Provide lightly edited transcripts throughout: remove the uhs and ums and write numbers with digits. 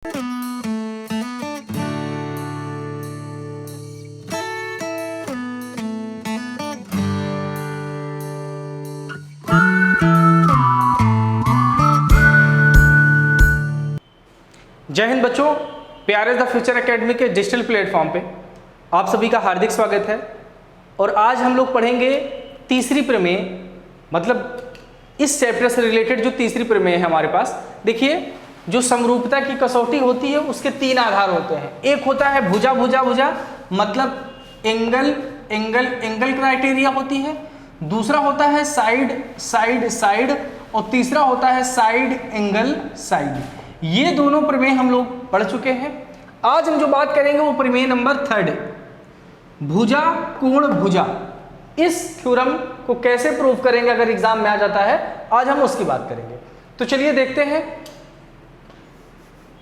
जय हिंद बच्चों, प्यारे द फ्यूचर एकेडमी के डिजिटल प्लेटफॉर्म पे आप सभी का हार्दिक स्वागत है। और आज हम लोग पढ़ेंगे तीसरी प्रमेय, मतलब इस चैप्टर से रिलेटेड जो तीसरी प्रमेय है हमारे पास। देखिए, जो समरूपता की कसौटी होती है उसके तीन आधार होते हैं। एक होता है भुजा भुजा भुजा, मतलब एंगल एंगल एंगल क्राइटेरिया होती है। दूसरा होता है साइड साइड साइड, और तीसरा होता है साइड एंगल साइड। ये दोनों प्रमेय हम लोग पढ़ चुके हैं। आज हम जो बात करेंगे वो प्रमेय नंबर 3, भुजा कोण भुजा। इस थ्योरम को कैसे प्रूव करेंगे अगर एग्जाम में आ जाता है, आज हम उसकी बात करेंगे। तो चलिए देखते हैं।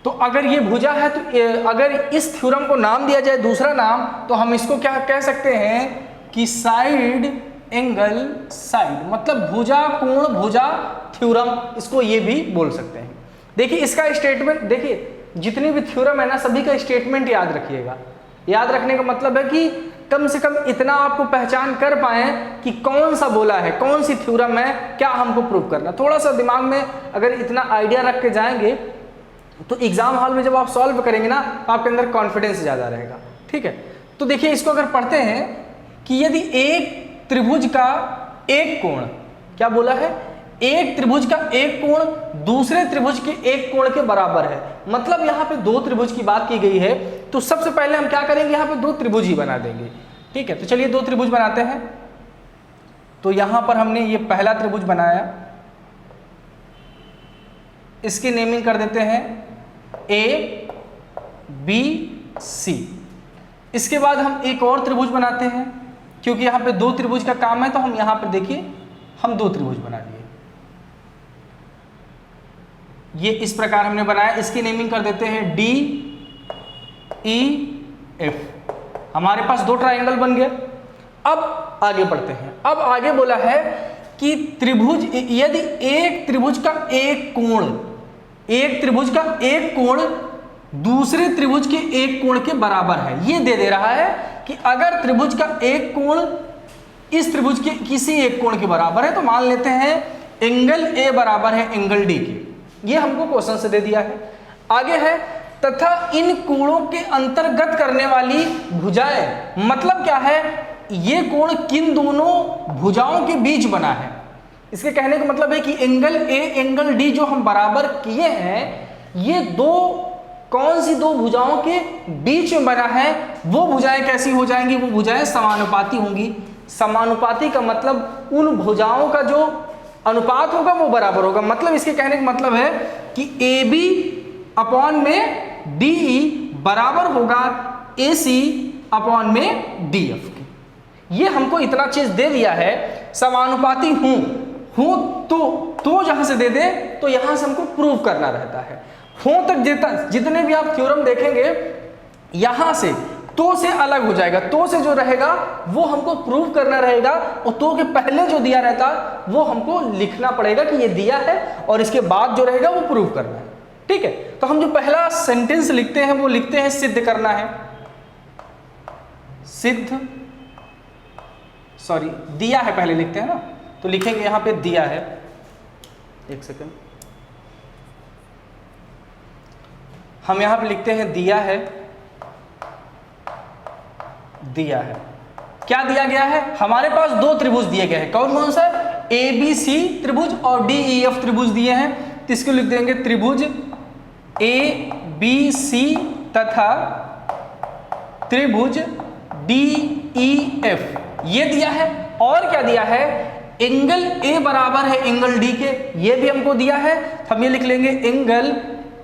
तो अगर ये भुजा है तो अगर इस थ्योरम को नाम दिया जाए दूसरा नाम, तो हम इसको क्या कह सकते हैं कि साइड एंगल साइड, मतलब भुजा कोण भुजा थ्योरम, इसको ये भी बोल सकते हैं। देखिए इसका स्टेटमेंट, देखिए जितनी भी थ्योरम है ना, सभी का स्टेटमेंट याद रखिएगा। याद रखने का मतलब है कि कम से कम इतना आपको पहचान कर पाए कि कौन सा बोला है, कौन सी थ्योरम है, क्या हमको प्रूव करना। थोड़ा सा दिमाग में अगर इतना आइडिया रख के जाएंगे तो एग्जाम हॉल में जब आप सॉल्व करेंगे ना, तो आपके अंदर कॉन्फिडेंस ज़्यादा रहेगा। ठीक है, तो देखिए इसको अगर पढ़ते हैं कि यदि एक त्रिभुज का एक कोण, क्या बोला है, एक त्रिभुज का एक कोण दूसरे त्रिभुज के एक कोण के बराबर है, मतलब यहाँ पे दो त्रिभुज की बात की गई है। तो सबसे पहले हम क्या करेंगे, यहाँ पे दो त्रिभुज ही बना देंगे। ठीक है, तो चलिए दो त्रिभुज बनाते हैं। तो यहाँ पर हमने ये पहला त्रिभुज बनाया, इसकी नेमिंग कर देते हैं ए बी सी। इसके बाद हम एक और त्रिभुज बनाते हैं, क्योंकि यहाँ पे दो त्रिभुज का काम है, तो हम यहाँ पर देखिए हम दो त्रिभुज बना दिए। ये इस प्रकार हमने बनाया, इसकी नेमिंग कर देते हैं डी ई एफ। हमारे पास दो ट्रायंगल बन गए। अब आगे बढ़ते हैं। अब आगे बोला है कि त्रिभुज, यदि एक त्रिभुज का एक कोण, एक त्रिभुज का एक कोण दूसरे त्रिभुज के एक कोण के बराबर है। ये दे रहा है कि अगर त्रिभुज का एक कोण इस त्रिभुज के किसी एक कोण के बराबर है, तो मान लेते हैं एंगल ए बराबर है एंगल डी के। ये हमको क्वेश्चन से दे दिया है। आगे है तथा इन कोणों के अंतर्गत करने वाली भुजाएं, मतलब क्या है, ये कोण किन दोनों भुजाओं के बीच बना है। इसके कहने का मतलब है कि एंगल ए एंगल डी जो हम बराबर किए हैं, ये दो कौन सी दो भुजाओं के बीच में बना है। वो भुजाएं कैसी हो जाएंगी, वो भुजाएं समानुपाती होंगी। समानुपाती का मतलब उन भुजाओं का जो अनुपात होगा वो बराबर होगा। मतलब इसके कहने का मतलब है कि ए बी अपॉन में डी ई बराबर होगा ए सी अपॉन में डी एफ के। ये हमको इतना चीज दे दिया है, समानुपाती हूं तो जहां से दे दे तो यहां से हमको प्रूव करना रहता है। हो तक जितने भी आप थ्योरम देखेंगे, यहां से तो से अलग हो जाएगा। तो से जो रहेगा वो हमको प्रूव करना रहेगा, और तो के पहले जो दिया रहता वो हमको लिखना पड़ेगा कि ये दिया है, और इसके बाद जो रहेगा वो प्रूव करना है। ठीक है, तो हम जो पहला सेंटेंस लिखते हैं वो लिखते हैं सिद्ध करना है। सिद्ध, सॉरी दिया है पहले लिखते हैं ना, तो लिखेंगे यहां पे दिया है। एक सेकंड, हम यहां पे लिखते हैं दिया है। दिया है, क्या दिया गया है, हमारे पास दो त्रिभुज दिए गए हैं। कौन कौन सा, ए बी सी त्रिभुज और डी ई एफ त्रिभुज दिए हैं। तो इसको लिख देंगे त्रिभुज ए बी सी तथा त्रिभुज डी ई एफ, ये दिया है। और क्या दिया है, एंगल ए बराबर है एंगल डी के, ये भी हमको दिया है। हम ये लिख लेंगे एंगल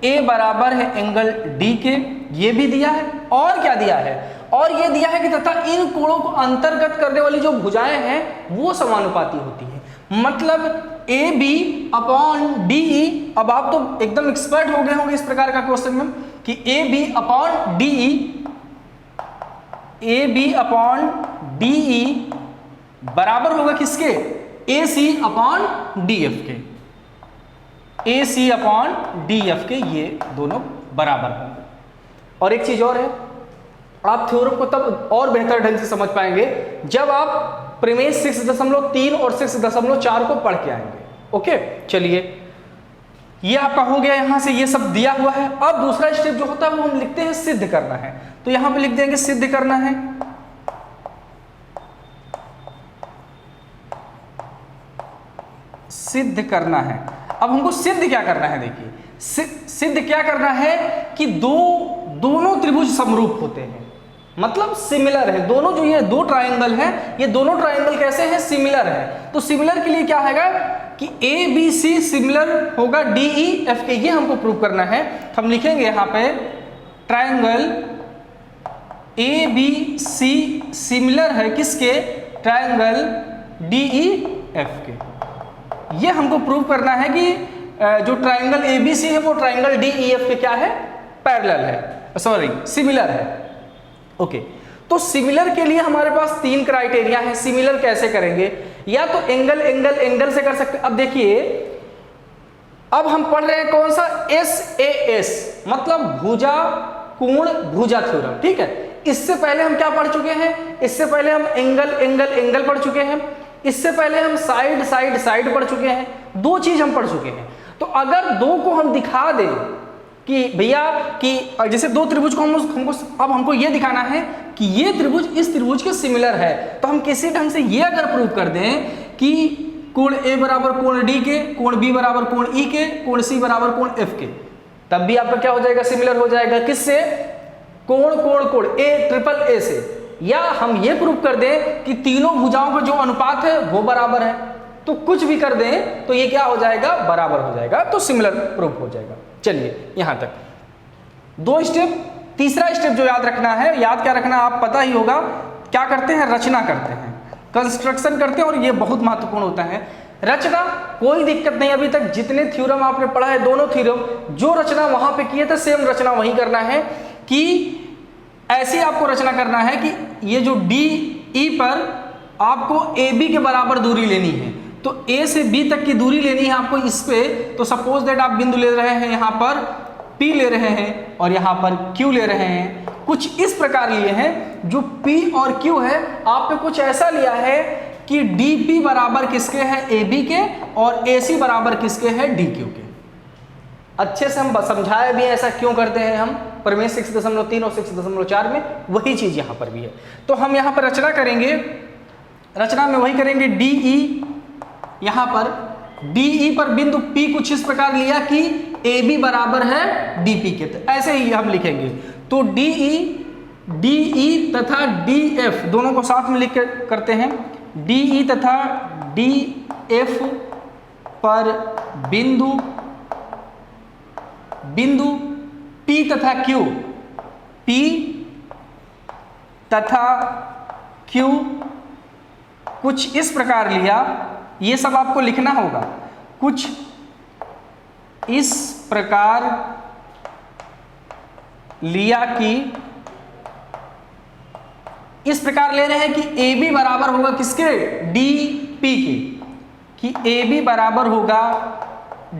ए बराबर है एंगल डी के, ये भी दिया है। और क्या दिया है, और ये दिया है कि तथा इन कोणों को अंतर्गत करने वाली जो भुजाएं हैं वो समानुपाती होती हैं। मतलब A B upon D E. अब आप तो एकदम एक्सपर्ट हो गए होंगे इस प्रकार का क्वेश्चन में कि A B upon D E, A B upon D E बराबर होगा किसके, A C upon D F के। A C upon D F के, ये दोनों बराबर होंगे। और एक चीज और है, आप थ्योरम को तब और बेहतर ढंग से समझ पाएंगे जब आप प्रमेय 6.3 और 6.4 को पढ़ के आएंगे। ओके, चलिए ये आपका हो गया, यहां से ये सब दिया हुआ है। अब दूसरा स्टेप जो होता है वो हम लिखते हैं सिद्ध करना है। तो यहां पे लिख देंगे सिद्ध करना है। सिद्ध करना है। अब हमको सिद्ध क्या करना है, देखिए सिद्ध क्या करना है कि दोनों त्रिभुज समरूप होते हैं, मतलब सिमिलर है। दोनों जो ये दो ट्रायंगल हैं, ये दोनों ट्रायंगल कैसे हैं, सिमिलर है। तो सिमिलर के लिए क्या है कि ए बी सी सिमिलर होगा डी ई एफ के, ये हमको प्रूव करना है। तो हम लिखेंगे यहां पे triangle A B C similar है किसके, ट्रायंगल डी ई एफ के। ये हमको प्रूव करना है कि जो ट्रायंगल ए बी सी है वो ट्रायंगल डी ई एफ के क्या है, पैरेलल है, सॉरी सिमिलर है। ओके, तो सिमिलर के लिए हमारे पास 3 क्राइटेरिया है। सिमिलर कैसे करेंगे, या तो एंगल एंगल एंगल से कर सकते हैं। अब देखिए, अब हम पढ़ रहे हैं कौन सा, SAS, मतलब भुजा कोण भुजा थ्योरम। ठीक है, इससे पहले हम क्या पढ़ चुके हैं, इससे पहले हम एंगल एंगल एंगल पढ़ चुके हैं, इससे पहले हम साइड साइड साइड पढ़ चुके हैं। 2 चीज हम पढ़ चुके हैं। तो अगर 2 को हम दिखा दें कि भैया कि जैसे 2 त्रिभुज को हमको ये दिखाना है कि ये त्रिभुज इस त्रिभुज के सिमिलर है, तो हम किसी ढंग से ये अगर प्रूव कर दें कि कोण A बराबर कोण D के, कोण B बराबर कोण E के, कोण C बराबर कोण F के, तब भी आपका क्या हो जाएगा, सिमिलर हो जाएगा। किससे, कोण कोण कोण A से। या हम ये प्रूव कर दें कि तीनों भुजाओं का जो अनुपात है वो बराबर है, तो कुछ भी कर दें तो ये क्या हो जाएगा, बराबर हो जाएगा, तो सिमिलर प्रूफ हो जाएगा। चलिए यहां तक 2 स्टेप। तीसरा स्टेप जो याद रखना है, याद क्या रखना आप पता ही होगा, क्या करते हैं, रचना करते हैं, कंस्ट्रक्शन करते हैं, और ये बहुत महत्वपूर्ण होता है। रचना कोई दिक्कत नहीं, अभी तक जितने थ्योरम आपने पढ़ा है, दोनों थ्योरम जो रचना वहां पे किए थे सेम रचना वही करना है। कि ऐसी आपको रचना करना है कि ये जो डी ई पर आपको ए बी के बराबर दूरी लेनी है, तो ए से बी तक की दूरी लेनी है आपको इस पे। तो सपोज दैट आप बिंदु ले रहे हैं, यहाँ पर P ले रहे हैं और यहाँ पर Q ले रहे हैं, कुछ इस प्रकार लिए हैं। जो P और Q है आपने कुछ ऐसा लिया है कि DP बराबर किसके हैं, AB के, और AC बराबर किसके हैं, DQ के। अच्छे से हम समझाए भी ऐसा क्यों करते हैं हम प्रमेय 6.3 और 6.4 में, वही चीज यहाँ पर भी है। तो हम यहाँ पर रचना करेंगे, रचना में वही करेंगे DE, यहाँ पर DE पर बिंदु P कुछ इस प्रकार लिया कि AB बराबर है DP के, तो ऐसे ही हम लिखेंगे। तो DE तथा DF दोनों को साथ में लिख कर करते हैं। DE तथा DF पर बिंदु P तथा Q, P तथा Q कुछ इस प्रकार लिया, ये सब आपको लिखना होगा। कुछ इस प्रकार लिया कि, इस प्रकार ले रहे हैं कि AB बराबर होगा किसके, DP के, कि AB बराबर होगा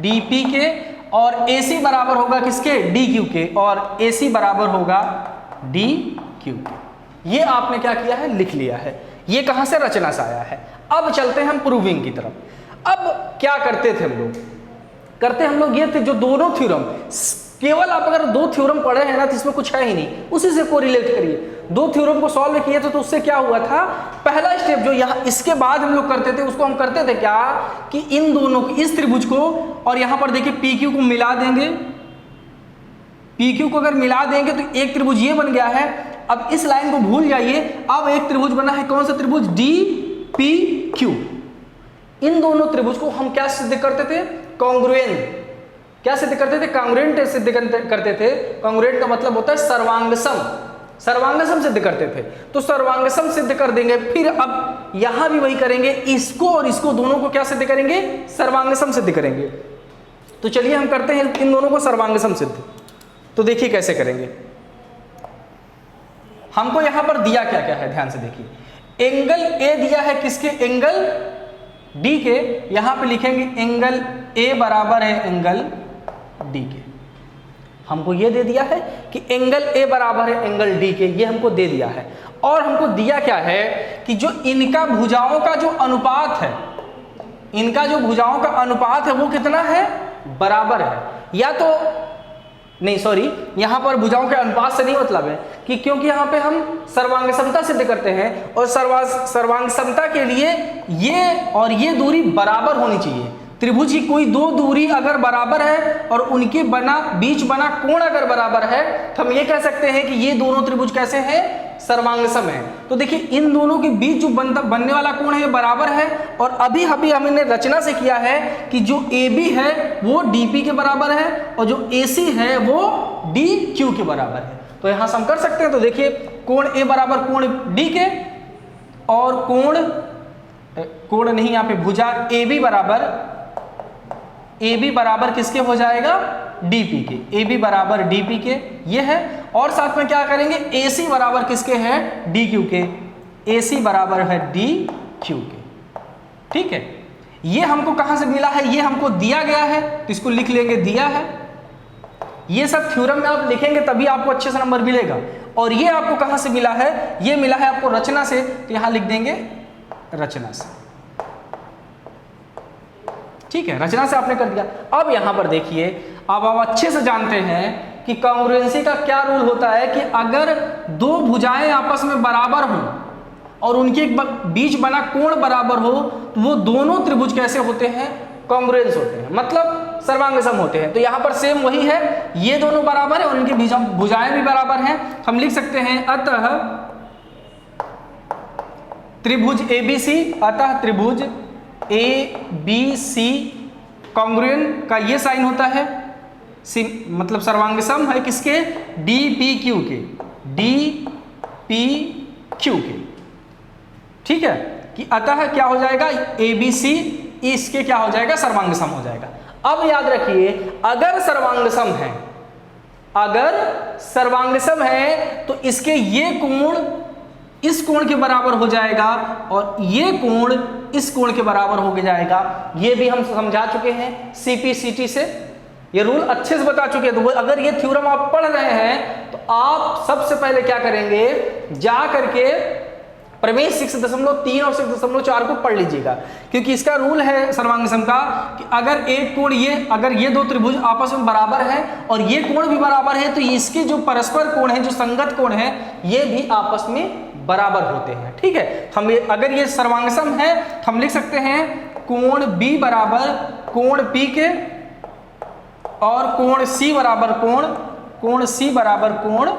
DP के, और AC बराबर होगा किसके, DQ के, और AC बराबर होगा DQ के। ये आपने क्या किया है, लिख लिया है। ये कहां से, रचना से आया है। अब चलते हैं हम प्रूविंग की तरफ। अब क्या करते थे हम लोग ये थे, जो दोनों थ्योरम, केवल आप अगर 2 थ्योरम पढ़े हैं ना तो इसमें कुछ है ही नहीं, उसी से कोरिलेट करिए। 2 थ्योरम को सॉल्व किए थे तो उससे क्या हुआ था, पहला स्टेप जो यहाँ इसके बाद हम लोग करते थे उसको हम करते थे क्या, कि इन दोनों को, इस त्रिभुज को और यहाँ पर देखिए PQ को मिला देंगे। PQ को अगर मिला देंगे तो एक त्रिभुज ये बन गया है। अब इस लाइन को भूल जाइए, अब एक त्रिभुज बना है, कौन सा त्रिभुज, DPQ। इन दोनों त्रिभुज को हम क्या सिद्ध करते थे, कॉन्ग्रुएंट। क्या सिद्ध करते थे, कॉन्ग्रुएंट सिद्ध करते थे। कॉन्ग्रुएंट का मतलब होता है सर्वांगसम, सर्वांगसम सिद्ध करते थे। तो सर्वांगसम सिद्ध कर देंगे, फिर अब यहां भी वही करेंगे, इसको और इसको दोनों को क्या सिद्ध करेंगे, सर्वांगसम सिद्ध करेंगे। तो चलिए हम करते हैं इन दोनों को सर्वांगसम सिद्ध। तो देखिए कैसे करेंगे। हमको यहां पर दिया क्या क्या है, ध्यान से देखिए। एंगल A दिया है किसके, एंगल D के, यहां पे लिखेंगे एंगल A बराबर है एंगल D के। हमको ये दे दिया है कि एंगल ए बराबर है एंगल डी के, ये हमको दे दिया है। और हमको दिया क्या है कि जो इनका भुजाओं का जो अनुपात है, इनका जो भुजाओं का अनुपात है वो कितना है, बराबर है। या तो नहीं सॉरी, यहां पर भुजाओं के अनुपात से नहीं मतलब है कि क्योंकि यहां पे हम सर्वांग समता सिद्ध करते हैं और सर्वांग समता के लिए ये और ये दूरी बराबर होनी चाहिए। त्रिभुज की कोई दो दूरी अगर बराबर है और उनके बीच बना कोण अगर बराबर है तो हम ये कह सकते हैं कि ये दोनों त्रिभुज कैसे हैं, सर्वांगसम है। तो देखिए इन दोनों के बीच जो बनने वाला कोण है बराबर है। और अभी हमने रचना से किया है कि जो AB है वो DP के बराबर है और जो AC है वो DQ के बराबर है। तो यहां से हम कर सकते हैं। तो देखिए कोण A बराबर कोण D के, और कोण नहीं, यहाँ पे भुजा AB बराबर किसके हो जाएगा, DP के। AB बराबर DP के ये है। और साथ में क्या करेंगे, AC बराबर किसके है, DQ के। AC बराबर है DQ के, ठीक है। ये हमको कहां से मिला है, ये हमको दिया गया है तो इसको लिख लेंगे, दिया है। ये सब थ्योरम में आप लिखेंगे तभी आपको अच्छे से नंबर मिलेगा। और ये आपको कहां से मिला है, ये मिला है आपको रचना से, तो यहां लिख देंगे रचना से, ठीक है। रचना से आपने कर दिया। अब यहां पर देखिए, अब आप अच्छे से जानते हैं कि कॉन्ग्रुएंसी का क्या रूल होता है कि अगर दो भुजाएं आपस में बराबर हों और उनके बीच बना कोण बराबर हो तो वो दोनों त्रिभुज कैसे होते हैं, कॉन्ग्रुएंस होते हैं, मतलब सर्वांगसम होते हैं। तो यहां पर सेम वही है, ये दोनों बराबर है और उनकी भुजाएं भी बराबर हैं। हम लिख सकते हैं अतः त्रिभुज ABC, अतः त्रिभुज ABC कॉन्ग्रुएंट का ये साइन होता है, मतलब सर्वांगसम है किसके, DPQ के, DPQ के, ठीक है। कि अतः क्या हो जाएगा, ABC इसके क्या हो जाएगा, सर्वांगसम हो जाएगा। अब याद रखिए अगर सर्वांगसम है तो इसके ये कोण इस कोण के बराबर हो जाएगा और ये कोण इस कोण के बराबर हो जाएगा। ये भी हम समझा चुके हैं CP/CT से, ये रूल अच्छे से बता चुके हैं। तो अगर ये थ्योरम आप पढ़ रहे हैं तो आप सबसे पहले क्या करेंगे, जा करके प्रमेय 6.3 और 6.4 को पढ़ लीजिएगा, क्योंकि इसका रूल है सर्वांगसम का कि अगर ये दो त्रिभुज आपस में बराबर है और ये कोण भी बराबर है तो इसके जो परस्पर कोण है, जो संगत कोण है, ये भी आपस में बराबर होते हैं, ठीक है। हम अगर ये सर्वांगसम है तो हम लिख सकते हैं कोण B बराबर कोण P के और कोण C बराबर कोण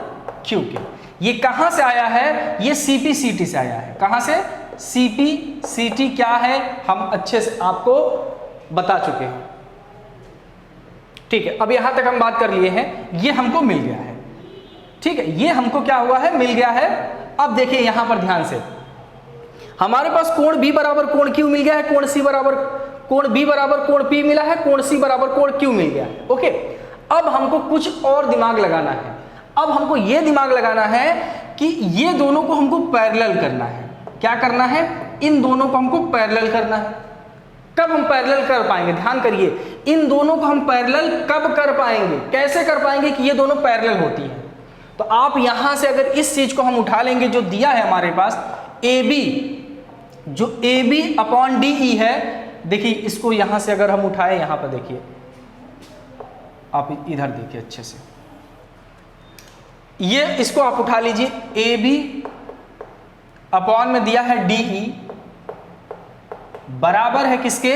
Q के। ये कहां से आया है, ये CP/CT से आया है। कहां से, CP/CT क्या है हम अच्छे से आपको बता चुके हैं, ठीक है। अब यहां तक हम बात कर लिए हैं, ये हमको मिल गया है, ठीक है। ये हमको क्या हुआ है, मिल गया है। अब देखिए यहां पर ध्यान से, हमारे पास कोण B बराबर कोण Q मिल गया है, कोण B बराबर कोण P मिला है, कोण C बराबर कोण Q मिल गया है, ओके। अब हमको कुछ और दिमाग लगाना है। अब हमको ये दिमाग लगाना है कि ये दोनों को हमको पैरेलल करना है। क्या करना है, इन दोनों को हमको पैरेलल करना है। कब हम पैरेलल कर पाएंगे, ध्यान करिए, इन दोनों को हम पैरेलल कब कर पाएंगे, कैसे कर पाएंगे कि ये दोनों पैरेलल होती हैं। तो आप यहां से अगर इस चीज को हम उठा लेंगे, जो दिया है हमारे पास AB, जो AB/DE है, देखिए इसको यहां से अगर हम उठाए, यहां पर देखिए, आप इधर देखिए अच्छे से, ये इसको आप उठा लीजिए, AB में दिया है DE बराबर है किसके,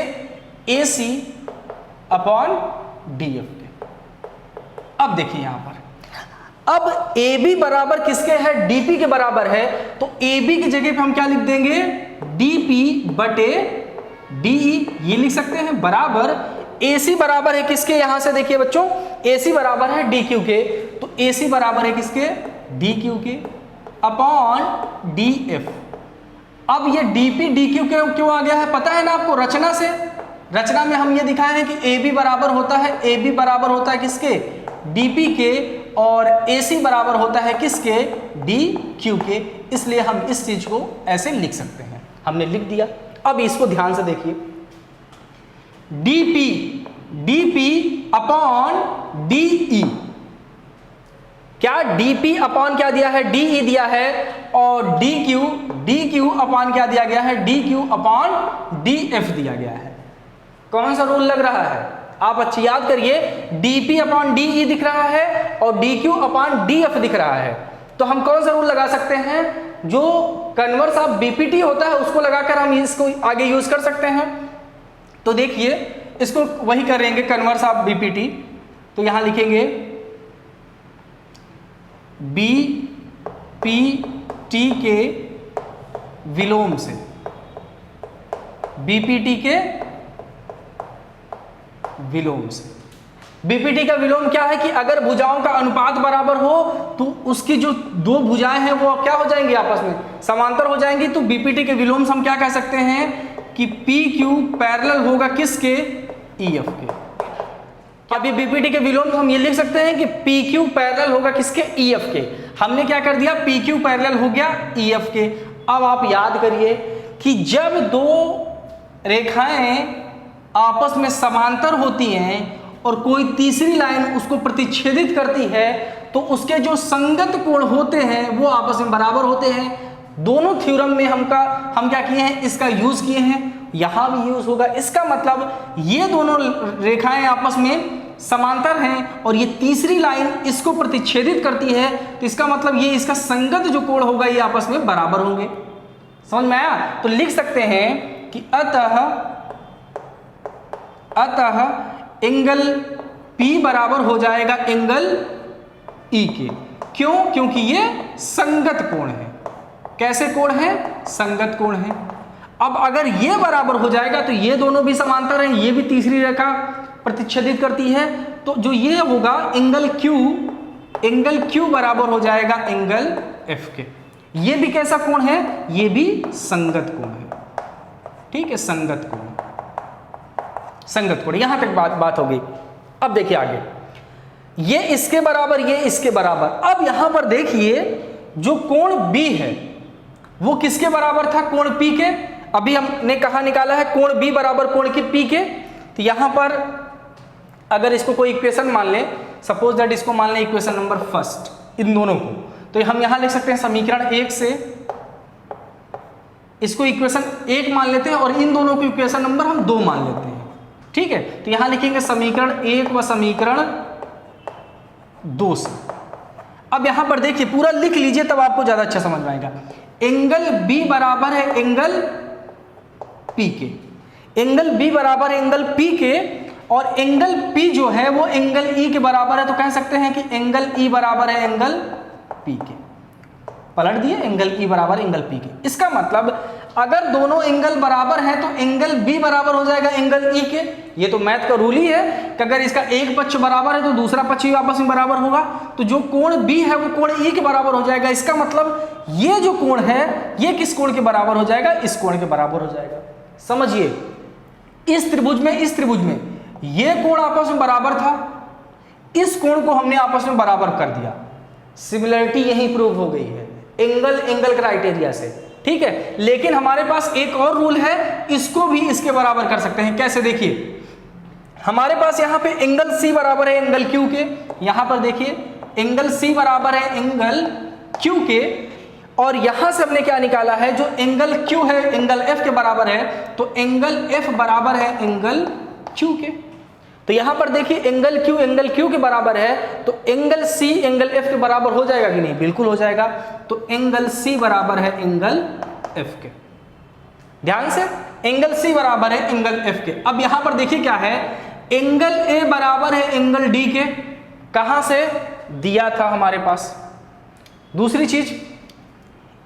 AC/DF के। अब देखिए यहां पर, अब AB बराबर किसके है, DP के बराबर है, तो AB की जगह पे हम क्या लिख देंगे, DP/DE, ये लिख सकते हैं, बराबर AC बराबर है किसके, यहां से देखिए बच्चों, AC बराबर है DQ के, तो AC बराबर है किसके, DQ के अपॉन DF। अब ये DP/DQ क्यों आ गया है, पता है ना आपको, रचना से। रचना में हम ये दिखाए हैं कि AB बराबर होता है किसके, DP के, और AC बराबर होता है किसके, DQ के। इसलिए हम इस चीज को ऐसे लिख सकते हैं, हमने लिख दिया। अब इसको ध्यान से देखिए, DP/DE क्या डीपी अपॉन क्या दिया है, डीई दिया है, और डी क्यू अपॉन क्या दिया गया है, D Q upon D F दिया गया है। कौन सा रूल लग रहा है, आप अच्छी याद करिए, डीपी अपॉन डीई दिख रहा है और D Q upon D F दिख रहा है। तो हम कौन सा रूल लगा सकते हैं, जो कन्वर्स ऑफ बीपीटी होता है उसको लगाकर हम इसको आगे यूज कर सकते हैं। तो देखिए इसको वही करेंगे, कन्वर्स ऑफ बीपीटी। तो यहां लिखेंगे बीपीटी के विलोम से, बीपीटी के विलोम से। बीपीटी का विलोम क्या है कि अगर भुजाओं का अनुपात बराबर हो तो उसकी जो दो भुजाएं हैं वो क्या हो जाएंगी, आपस में समांतर हो जाएंगी। तो बीपीटी के विलोम से हम क्या कह सकते हैं कि पी क्यू पैरेलल होगा किसके, ईएफ के। अभी बीपीटी के विलोम हम ये लिख सकते हैं कि पी क्यू पैरेलल होगा किसके, ईएफ के। हमने क्या कर दिया, पी क्यू पैरेलल हो गया ईएफ के। अब आप याद करिए कि जब दो रेखाएं आपस में समांतर होती हैं और कोई तीसरी लाइन उसको प्रतिच्छेदित करती है तो उसके जो संगत कोण होते हैं वो आपस में बराबर होते हैं। दोनों थ्योरम में हम क्या किए हैं, इसका यूज किए हैं, यहां भी यूज होगा। इसका मतलब ये दोनों रेखाएं आपस में समांतर हैं और ये तीसरी लाइन इसको प्रतिच्छेदित करती है, तो इसका मतलब ये इसका संगत जो कोण होगा ये आपस में बराबर होंगे। समझ में आया? तो लिख सकते हैं कि अतः एंगल P बराबर हो जाएगा एंगल E के। क्यों? क्योंकि ये संगत कोण है। कैसे कोण है? संगत कोण है। अब अगर ये बराबर हो जाएगा तो ये दोनों भी समांतर हैं, ये भी तीसरी रेखा प्रतिच्छेदित करती है, तो जो ये होगा एंगल Q बराबर हो जाएगा एंगल F के। ये भी कैसा कोण है? ये भी संगत कोण है। ठीक है, संगत कोण, संगत कोण। यहां तक बात हो गई। अब देखिए आगे, ये इसके बराबर, ये इसके बराबर। अब यहां पर देखिए जो कोण B है वो किसके बराबर था, कोण P के। अभी हमने कहा निकाला है कोण B बराबर कोण की P के। तो यहां पर अगर इसको कोई इक्वेशन मान ले, सपोज दैट इसको मान ले इक्वेशन नंबर फर्स्ट, इन दोनों को, तो हम यहां लिख सकते हैं समीकरण 1 से इसको इक्वेशन 1 मान लेते हैं और इन दोनों को इक्वेशन नंबर हम 2 मान लेते हैं। ठीक है, तो यहां लिखेंगे समीकरण 1 व समीकरण 2 से। अब यहां पर देखिए पूरा लिख लीजिए तब आपको ज्यादा अच्छा समझ में आएगा। एंगल B बराबर है एंगल P के, एंगल B बराबर है एंगल P के, और एंगल P जो है वो एंगल E के बराबर है। तो कह सकते हैं कि एंगल E बराबर है एंगल P के। पलट दिए, एंगल E बराबर एंगल P के। इसका मतलब अगर दोनों एंगल बराबर हैं तो एंगल B बराबर हो जाएगा एंगल E के। ये तो मैथ का रूल ही है कि अगर इसका एक पक्ष बराबर है तो दूसरा पक्ष भी आपस में बराबर होगा। तो जो कोण B है वो कोण E के बराबर हो जाएगा। इसका मतलब ये जो कोण है ये किस कोण के बराबर हो जाएगा, इस कोण के बराबर हो जाएगा। समझिए, इस त्रिभुज में ये कोण आपस में बराबर था, इस कोण को हमने आपस में बराबर कर दिया। सिमिलरिटी यही प्रूव हो गई है एंगल क्राइटेरिया से। ठीक है, लेकिन हमारे पास एक और रूल है, इसको भी इसके बराबर कर सकते हैं। कैसे? देखिए हमारे पास यहाँ पे एंगल C बराबर है एंगल Q के। यहां पर देखिए एंगल C बराबर है एंगल Q के, और यहां से हमने क्या निकाला है, जो एंगल Q है एंगल F के बराबर है, तो एंगल F बराबर है एंगल Q के। तो यहां पर देखिए एंगल Q के बराबर है, तो एंगल C एंगल F के बराबर हो जाएगा कि नहीं? बिल्कुल हो जाएगा। तो एंगल C बराबर है एंगल F के। ध्यान से, एंगल C बराबर है एंगल F के। अब यहां पर देखिए क्या है, एंगल A बराबर है एंगल D के। कहां से? दिया था हमारे पास। दूसरी चीज,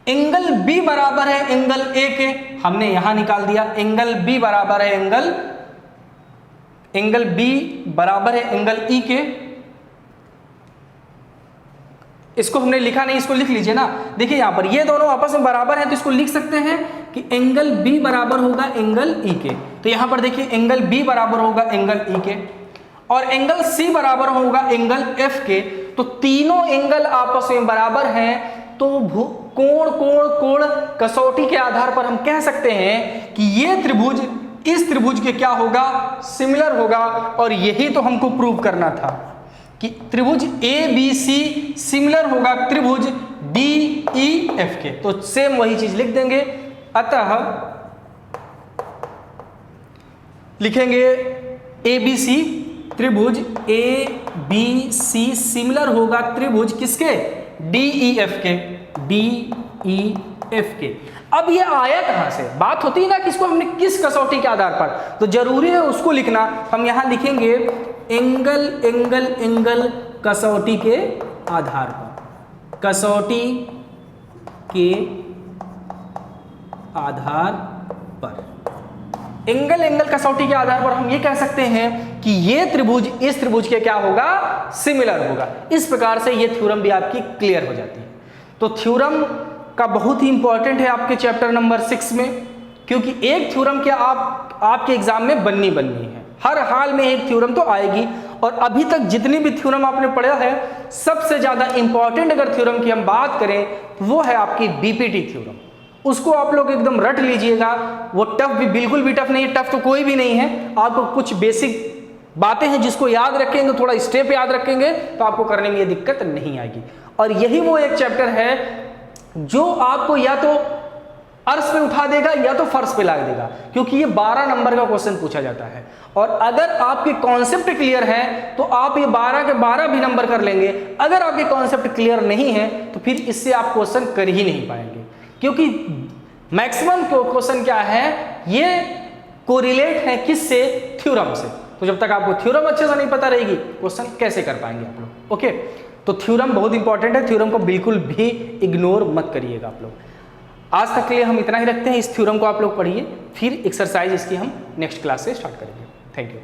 एंगल B बराबर है एंगल A के, हमने यहां निकाल दिया। एंगल B बराबर है एंगल B बराबर है एंगल E के। इसको हमने लिखा नहीं, इसको लिख लीजिए ना। देखिए यहां पर ये दोनों आपस में बराबर हैं तो इसको लिख सकते हैं कि एंगल B बराबर होगा एंगल E के। तो यहां पर देखिए एंगल B बराबर होगा एंगल E के, और एंगल C बराबर होगा एंगल F के। तो तीनों एंगल आपस में बराबर हैं, तो कोण कसौटी के आधार पर हम कह सकते हैं कि ये त्रिभुज इस त्रिभुज के क्या होगा, सिमिलर होगा। और यही तो हमको प्रूव करना था कि त्रिभुज ए बी सी सिमिलर होगा त्रिभुज डी ई एफ के, तो सेम वही चीज लिख देंगे। अतः लिखेंगे ए बी सी, त्रिभुज ए बी सी सिमिलर होगा त्रिभुज किसके, डी ई एफ के, डी ई एफ के। अब ये आया कहां से, बात होती है ना किसको हमने किस कसौटी के आधार पर, तो जरूरी है उसको लिखना। हम यहां लिखेंगे एंगल एंगल एंगल कसौटी के आधार पर, कसौटी के आधार पर, एंगल एंगल कसौटी के आधार पर हम ये कह सकते हैं कि ये त्रिभुज इस त्रिभुज के क्या होगा, सिमिलर होगा। इस प्रकार से ये थ्योरम भी आपकी क्लियर हो जाती है। तो थ्योरम का बहुत ही इंपॉर्टेंट है आपके चैप्टर नंबर 6 में, क्योंकि एक थ्योरम क्या आपके एग्जाम में बननी है, हर हाल में एक थ्योरम तो आएगी। और अभी तक जितनी भी थ्योरम आपने पढ़ा है, सबसे ज्यादा इंपॉर्टेंट अगर थ्योरम की हम बात करें तो वो है आपकी बीपीटी थ्योरम। उसको आप लोग एकदम रट लीजिएगा, वो टफ भी बिल्कुल भी टफ नहीं है, टफ तो कोई भी नहीं है। आपको कुछ बेसिक बातें हैं जिसको याद रखेंगे, थोड़ा स्टेप याद रखेंगे तो आपको करने में ये दिक्कत नहीं आएगी। और यही वो एक चैप्टर है जो आपको या तो अर्श पे उठा देगा या तो फर्श पे ला देगा, क्योंकि ये 12 नंबर का क्वेश्चन पूछा जाता है। और अगर आपके कॉन्सेप्ट क्लियर है तो आप ये 12 के 12 भी नंबर कर लेंगे। अगर आपके कॉन्सेप्ट क्लियर नहीं है तो फिर इससे आप क्वेश्चन कर ही नहीं पाएंगे, क्योंकि मैक्सिमम क्वेश्चन क्या है, ये कोरिलेट है किससे, थ्योरम से। तो जब तक आपको थ्योरम अच्छे से नहीं पता रहेगी, क्वेश्चन कैसे कर पाएंगे आप लोग। ओके, तो थ्योरम बहुत इंपॉर्टेंट है, थ्योरम को बिल्कुल भी इग्नोर मत करिएगा आप लोग। आज तक के लिए हम इतना ही रखते हैं, इस थ्योरम को आप लोग पढ़िए, फिर एक्सरसाइज इसकी हम नेक्स्ट क्लास से स्टार्ट करेंगे। Thank you.